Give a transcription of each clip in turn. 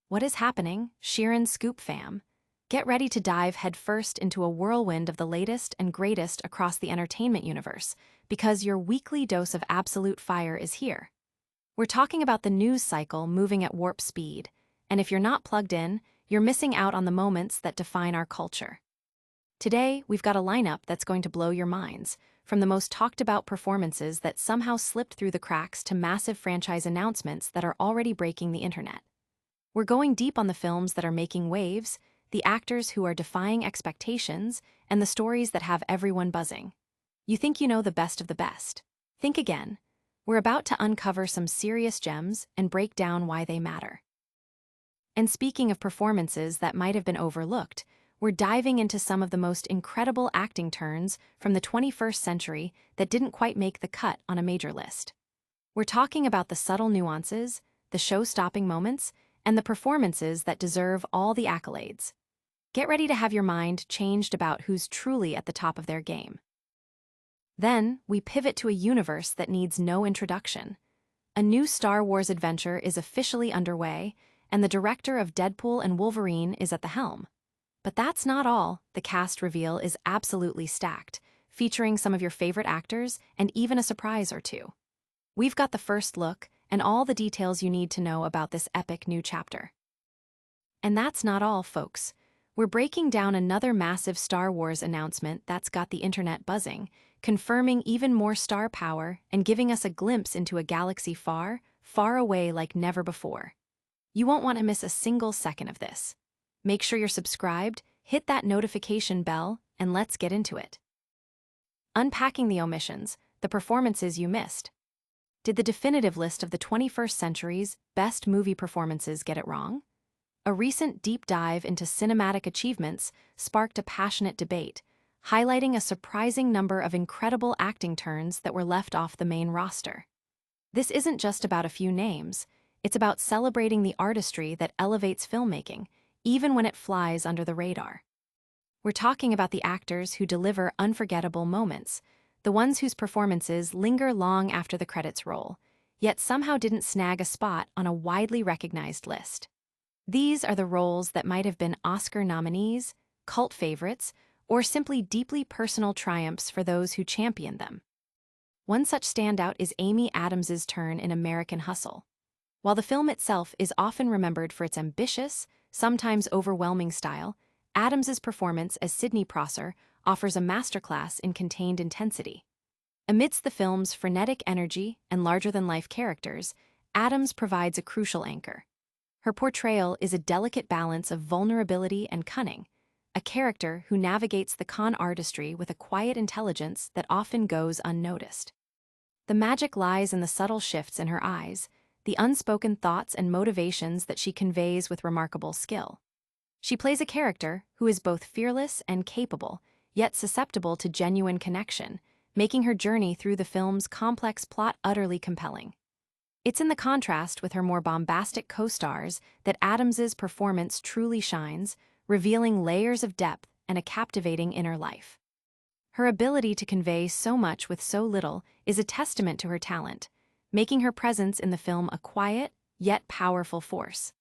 What is happening, Sheeran Scoop fam? Get ready to dive headfirst into a whirlwind of the latest and greatest across the entertainment universe, because your weekly dose of absolute fire is here. We're talking about the news cycle moving at warp speed, and if you're not plugged in, you're missing out on the moments that define our culture. Today, we've got a lineup that's going to blow your minds, from the most talked-about performances that somehow slipped through the cracks to massive franchise announcements that are already breaking the internet. We're going deep on the films that are making waves, the actors who are defying expectations, and the stories that have everyone buzzing. You think you know the best of the best? Think again. We're about to uncover some serious gems and break down why they matter. And speaking of performances that might have been overlooked, we're diving into some of the most incredible acting turns from the 21st century that didn't quite make the cut on a major list. We're talking about the subtle nuances, the show-stopping moments, and the performances that deserve all the accolades. Get ready to have your mind changed about who's truly at the top of their game. Then, we pivot to a universe that needs no introduction. A new Star Wars adventure is officially underway, and the director of Deadpool and Wolverine is at the helm. But that's not all. The cast reveal is absolutely stacked, featuring some of your favorite actors and even a surprise or two. We've got the first look and all the details you need to know about this epic new chapter. And that's not all, folks. We're breaking down another massive Star Wars announcement that's got the internet buzzing, confirming even more star power and giving us a glimpse into a galaxy far, far away like never before. You won't want to miss a single second of this. Make sure you're subscribed, hit that notification bell, and let's get into it. Unpacking the omissions, the performances you missed. Did the definitive list of the 21st century's best movie performances get it wrong? A recent deep dive into cinematic achievements sparked a passionate debate, highlighting a surprising number of incredible acting turns that were left off the main roster. This isn't just about a few names, it's about celebrating the artistry that elevates filmmaking, even when it flies under the radar. We're talking about the actors who deliver unforgettable moments, the ones whose performances linger long after the credits roll, yet somehow didn't snag a spot on a widely recognized list. These are the roles that might have been Oscar nominees, cult favorites, or simply deeply personal triumphs for those who championed them. One such standout is Amy Adams's turn in American Hustle. While the film itself is often remembered for its ambitious, sometimes overwhelming style, Adams's performance as Sidney Prosser offers a masterclass in contained intensity. Amidst the film's frenetic energy and larger-than-life characters, Adams provides a crucial anchor. Her portrayal is a delicate balance of vulnerability and cunning, a character who navigates the con artistry with a quiet intelligence that often goes unnoticed. The magic lies in the subtle shifts in her eyes, the unspoken thoughts and motivations that she conveys with remarkable skill. She plays a character who is both fearless and capable, yet susceptible to genuine connection, making her journey through the film's complex plot utterly compelling. It's in the contrast with her more bombastic co-stars that Adams's performance truly shines, revealing layers of depth and a captivating inner life. Her ability to convey so much with so little is a testament to her talent, making her presence in the film a quiet, yet powerful force.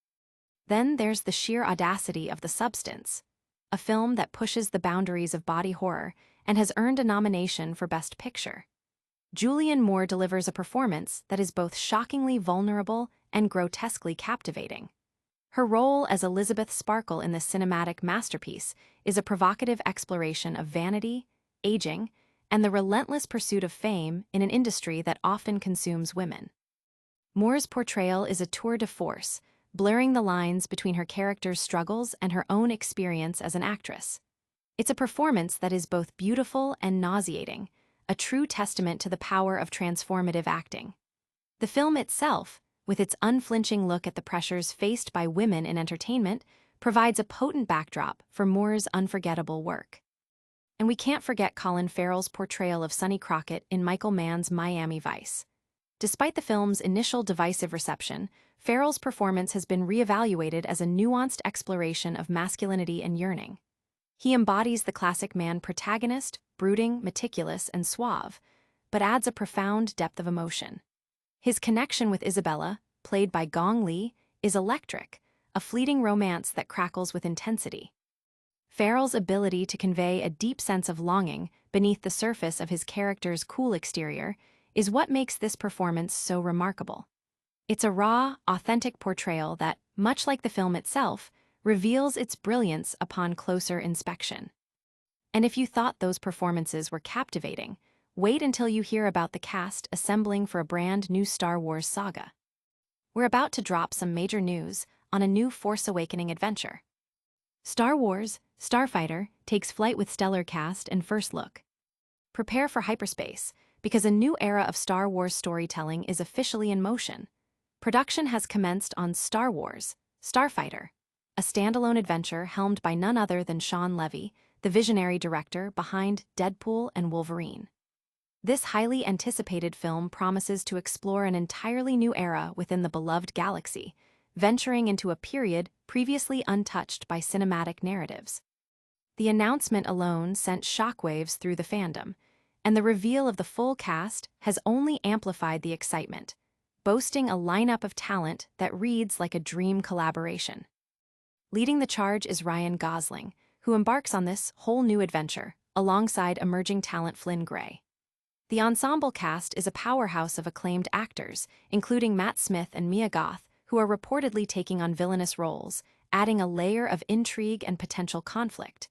Then there's the sheer audacity of The Substance, a film that pushes the boundaries of body horror and has earned a nomination for Best Picture. Julianne Moore delivers a performance that is both shockingly vulnerable and grotesquely captivating. Her role as Elizabeth Sparkle in this cinematic masterpiece is a provocative exploration of vanity, aging, and the relentless pursuit of fame in an industry that often consumes women. Moore's portrayal is a tour de force, blurring the lines between her character's struggles and her own experience as an actress. It's a performance that is both beautiful and nauseating, a true testament to the power of transformative acting. The film itself, with its unflinching look at the pressures faced by women in entertainment, provides a potent backdrop for Moore's unforgettable work. And we can't forget Colin Farrell's portrayal of Sonny Crockett in Michael Mann's Miami Vice. Despite the film's initial divisive reception, Farrell's performance has been reevaluated as a nuanced exploration of masculinity and yearning. He embodies the classic man protagonist, brooding, meticulous, and suave, but adds a profound depth of emotion. His connection with Isabella, played by Gong Li, is electric, a fleeting romance that crackles with intensity. Farrell's ability to convey a deep sense of longing beneath the surface of his character's cool exterior is what makes this performance so remarkable. It's a raw, authentic portrayal that, much like the film itself, reveals its brilliance upon closer inspection. And if you thought those performances were captivating, wait until you hear about the cast assembling for a brand new Star Wars saga. We're about to drop some major news on a new Force Awakening adventure. Star Wars Starfighter takes flight with stellar cast and first look. Prepare for hyperspace, because a new era of Star Wars storytelling is officially in motion. Production has commenced on Star Wars Starfighter, a standalone adventure helmed by none other than Shawn Levy, the visionary director behind Deadpool and Wolverine. This highly anticipated film promises to explore an entirely new era within the beloved galaxy, venturing into a period previously untouched by cinematic narratives. The announcement alone sent shockwaves through the fandom, and the reveal of the full cast has only amplified the excitement, boasting a lineup of talent that reads like a dream collaboration. Leading the charge is Ryan Gosling, who embarks on this whole new adventure, alongside emerging talent Flynn Gray. The ensemble cast is a powerhouse of acclaimed actors, including Matt Smith and Mia Goth, who are reportedly taking on villainous roles, adding a layer of intrigue and potential conflict.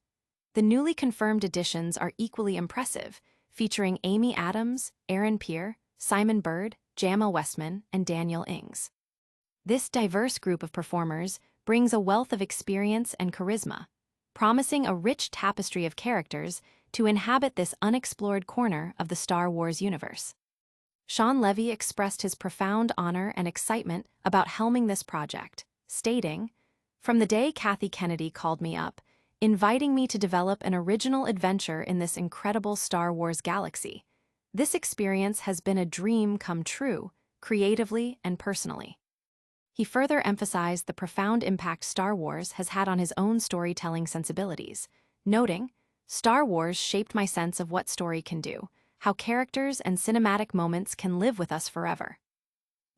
The newly confirmed additions are equally impressive, featuring Amy Adams, Aaron Pierre, Simon Bird, Jamal Westman, and Daniel Ings. This diverse group of performers brings a wealth of experience and charisma, promising a rich tapestry of characters to inhabit this unexplored corner of the Star Wars universe. Shawn Levy expressed his profound honor and excitement about helming this project, stating, "From the day Kathy Kennedy called me up, inviting me to develop an original adventure in this incredible Star Wars galaxy, this experience has been a dream come true, creatively and personally." He further emphasized the profound impact Star Wars has had on his own storytelling sensibilities, noting, "Star Wars shaped my sense of what story can do, how characters and cinematic moments can live with us forever."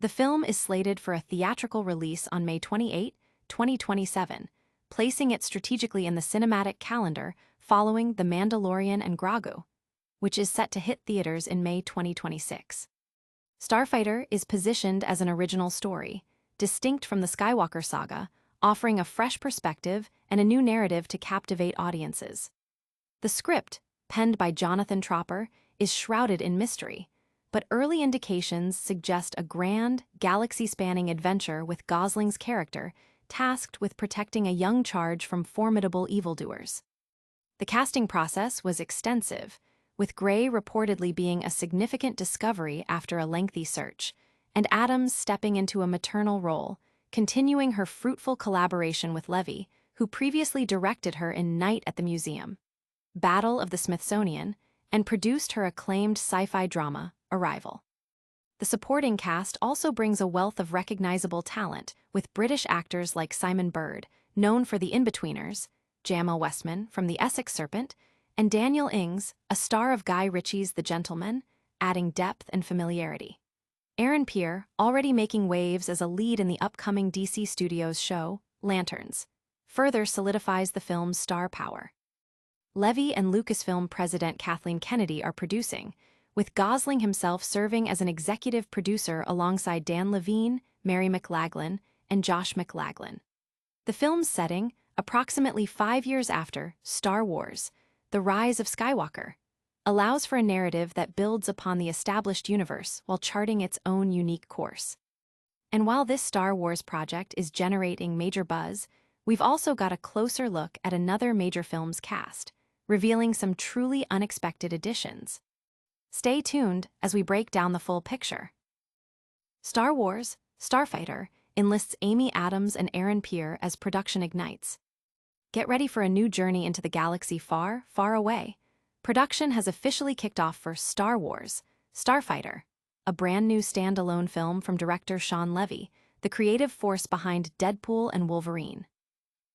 The film is slated for a theatrical release on May 28, 2027, placing it strategically in the cinematic calendar following The Mandalorian and Grogu, which is set to hit theaters in May 2026. Starfighter is positioned as an original story, distinct from the Skywalker saga, offering a fresh perspective and a new narrative to captivate audiences. The script, penned by Jonathan Tropper, is shrouded in mystery, but early indications suggest a grand, galaxy-spanning adventure with Gosling's character tasked with protecting a young charge from formidable evildoers. The casting process was extensive, with Gray reportedly being a significant discovery after a lengthy search, and Adams stepping into a maternal role, continuing her fruitful collaboration with Levy, who previously directed her in Night at the Museum, Battle of the Smithsonian, and produced her acclaimed sci-fi drama, Arrival. The supporting cast also brings a wealth of recognizable talent, with British actors like Simon Bird, known for The Inbetweeners, Jamal Westman from The Essex Serpent, and Daniel Ings, a star of Guy Ritchie's The Gentleman, adding depth and familiarity. Aaron Pierre, already making waves as a lead in the upcoming DC Studios show, Lanterns, further solidifies the film's star power. Levy and Lucasfilm president Kathleen Kennedy are producing, with Gosling himself serving as an executive producer alongside Dan Levine, Mary McLaglen, and Josh McLaglen. The film's setting, approximately 5 years after Star Wars, The Rise of Skywalker, allows for a narrative that builds upon the established universe while charting its own unique course. And while this Star Wars project is generating major buzz, we've also got a closer look at another major film's cast, revealing some truly unexpected additions. Stay tuned as we break down the full picture. Star Wars Starfighter enlists Amy Adams and Aaron Pierre as production ignites. Get ready for a new journey into the galaxy far, far away. Production has officially kicked off for Star Wars Starfighter, a brand new standalone film from director Shawn Levy, the creative force behind Deadpool and Wolverine.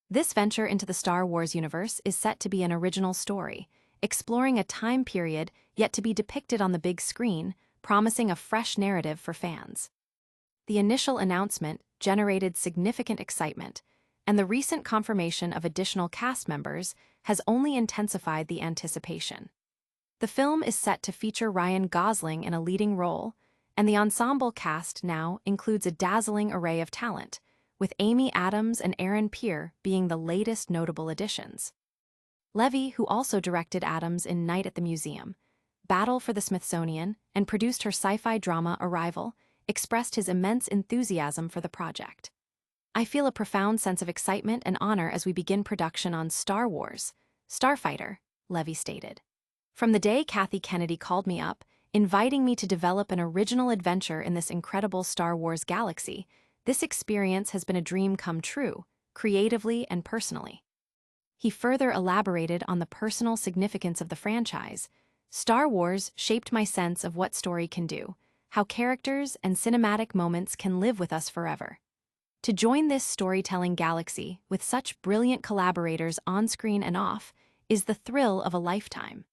This venture into the Star Wars universe is set to be an original story, exploring a time period yet to be depicted on the big screen, promising a fresh narrative for fans. The initial announcement generated significant excitement, and the recent confirmation of additional cast members has only intensified the anticipation. The film is set to feature Ryan Gosling in a leading role, and the ensemble cast now includes a dazzling array of talent, with Amy Adams and Aaron Pierre being the latest notable additions. Levy, who also directed Adams in Night at the Museum, Battle for the Smithsonian, and produced her sci-fi drama Arrival, expressed his immense enthusiasm for the project. "I feel a profound sense of excitement and honor as we begin production on Star Wars, Starfighter," Levy stated. "From the day Kathy Kennedy called me up, inviting me to develop an original adventure in this incredible Star Wars galaxy, this experience has been a dream come true, creatively and personally." He further elaborated on the personal significance of the franchise. "Star Wars shaped my sense of what story can do, how characters and cinematic moments can live with us forever. To join this storytelling galaxy with such brilliant collaborators on screen and off is the thrill of a lifetime."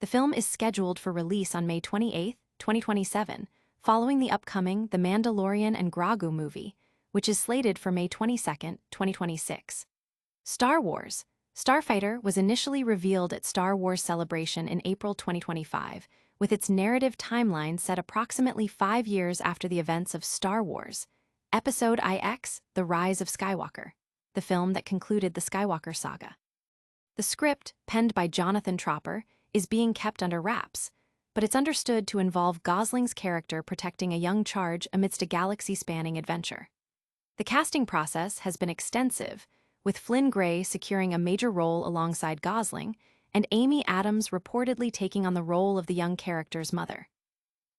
The film is scheduled for release on May 28, 2027, following the upcoming The Mandalorian and Grogu movie, which is slated for May 22, 2026. Star Wars Starfighter was initially revealed at Star Wars Celebration in April 2025, with its narrative timeline set approximately 5 years after the events of Star Wars Episode IX, The Rise of Skywalker, the film that concluded the Skywalker saga. The script, penned by Jonathan Tropper, is being kept under wraps, but it's understood to involve Gosling's character protecting a young charge amidst a galaxy-spanning adventure. The casting process has been extensive, with Flynn Gray securing a major role alongside Gosling, and Amy Adams reportedly taking on the role of the young character's mother.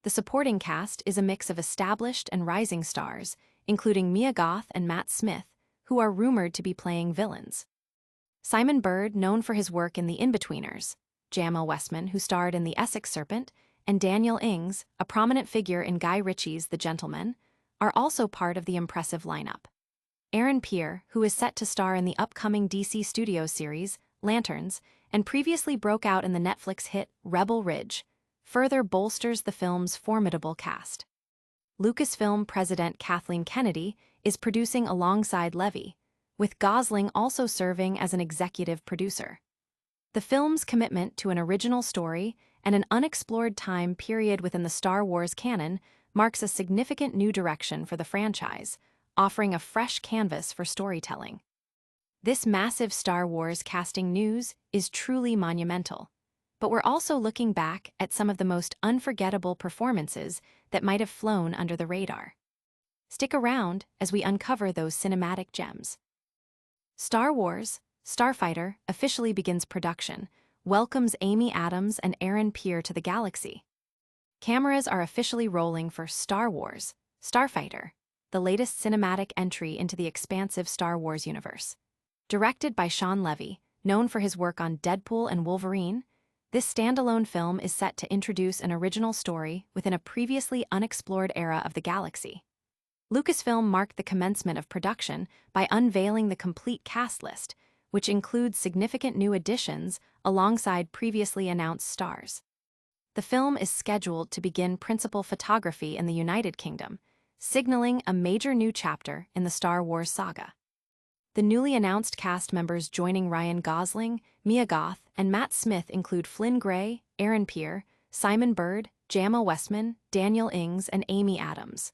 The supporting cast is a mix of established and rising stars, including Mia Goth and Matt Smith, who are rumored to be playing villains. Simon Bird, known for his work in The Inbetweeners, Jamel Westman, who starred in The Essex Serpent, and Daniel Ings, a prominent figure in Guy Ritchie's The Gentleman, are also part of the impressive lineup. Aaron Pierre, who is set to star in the upcoming DC Studios series, Lanterns, and previously broke out in the Netflix hit Rebel Ridge, further bolsters the film's formidable cast. Lucasfilm president Kathleen Kennedy is producing alongside Levy, with Gosling also serving as an executive producer. The film's commitment to an original story and an unexplored time period within the Star Wars canon marks a significant new direction for the franchise, offering a fresh canvas for storytelling. This massive Star Wars casting news is truly monumental, but we're also looking back at some of the most unforgettable performances that might have flown under the radar. Stick around as we uncover those cinematic gems. Star Wars Starfighter officially begins production, welcomes Amy Adams and Aaron Pierre to the galaxy. Cameras are officially rolling for Star Wars Starfighter, the latest cinematic entry into the expansive Star Wars universe. Directed by Shawn Levy, known for his work on Deadpool and Wolverine, this standalone film is set to introduce an original story within a previously unexplored era of the galaxy. Lucasfilm marked the commencement of production by unveiling the complete cast list, which includes significant new additions alongside previously announced stars. The film is scheduled to begin principal photography in the United Kingdom, signaling a major new chapter in the Star Wars saga. The newly announced cast members joining Ryan Gosling, Mia Goth, and Matt Smith include Flynn Gray, Aaron Pierre, Simon Bird, Jamel Westman, Daniel Ings, and Amy Adams.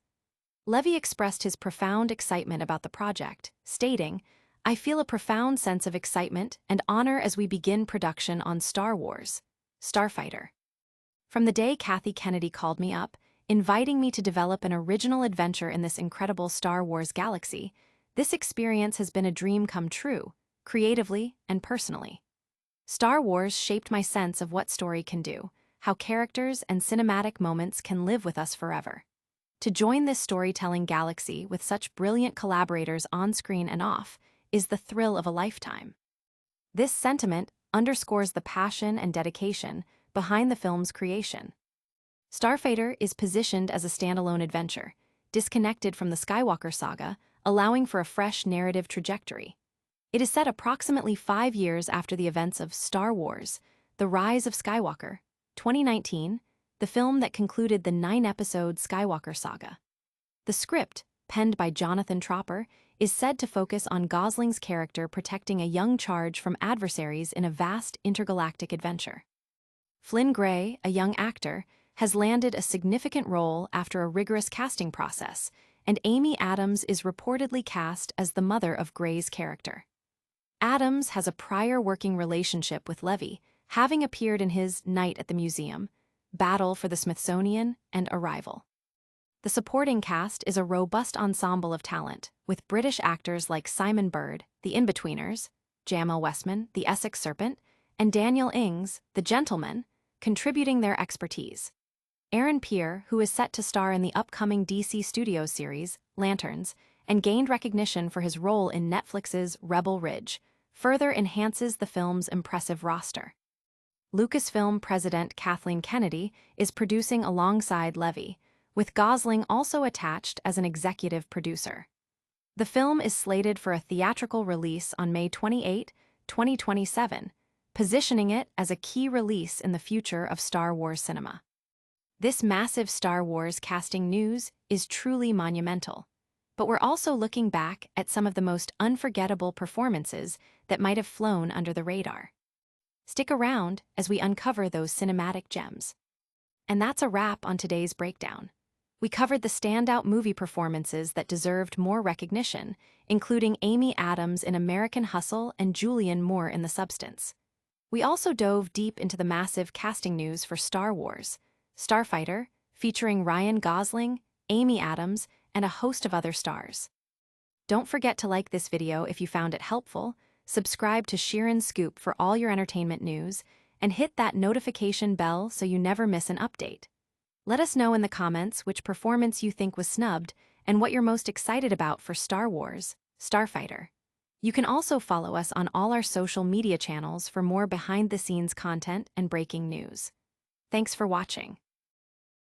Levy expressed his profound excitement about the project, stating, "I feel a profound sense of excitement and honor as we begin production on Star Wars Starfighter. From the day Kathy Kennedy called me up, inviting me to develop an original adventure in this incredible Star Wars galaxy, this experience has been a dream come true, creatively and personally. Star Wars shaped my sense of what story can do, how characters and cinematic moments can live with us forever. To join this storytelling galaxy with such brilliant collaborators on screen and off is the thrill of a lifetime." This sentiment underscores the passion and dedication behind the film's creation. Starfighter is positioned as a standalone adventure, disconnected from the Skywalker saga, allowing for a fresh narrative trajectory. It is set approximately 5 years after the events of Star Wars, The Rise of Skywalker, 2019, the film that concluded the 9-episode Skywalker saga. The script, penned by Jonathan Tropper, is said to focus on Gosling's character protecting a young charge from adversaries in a vast intergalactic adventure. Flynn Gray, a young actor, has landed a significant role after a rigorous casting process, and Amy Adams is reportedly cast as the mother of Gray's character. Adams has a prior working relationship with Levy, having appeared in his Night at the Museum, Battle for the Smithsonian, and Arrival. The supporting cast is a robust ensemble of talent, with British actors like Simon Bird, The Inbetweeners, Jamel Westman, The Essex Serpent, and Daniel Ings, The Gentleman, contributing their expertise. Aaron Peer, who is set to star in the upcoming DC Studios series, Lanterns, and gained recognition for his role in Netflix's Rebel Ridge, further enhances the film's impressive roster. Lucasfilm president Kathleen Kennedy is producing alongside Levy, with Gosling also attached as an executive producer. The film is slated for a theatrical release on May 28, 2027, positioning it as a key release in the future of Star Wars cinema. This massive Star Wars casting news is truly monumental, but we're also looking back at some of the most unforgettable performances that might have flown under the radar. Stick around as we uncover those cinematic gems. And that's a wrap on today's breakdown. We covered the standout movie performances that deserved more recognition, including Amy Adams in American Hustle and Julianne Moore in The Substance. We also dove deep into the massive casting news for Star Wars, Starfighter, featuring Ryan Gosling, Amy Adams, and a host of other stars. Don't forget to like this video if you found it helpful, subscribe to Sheeran Scoop for all your entertainment news, and hit that notification bell so you never miss an update. Let us know in the comments which performance you think was snubbed and what you're most excited about for Star Wars, Starfighter. You can also follow us on all our social media channels for more behind-the-scenes content and breaking news. Thanks for watching.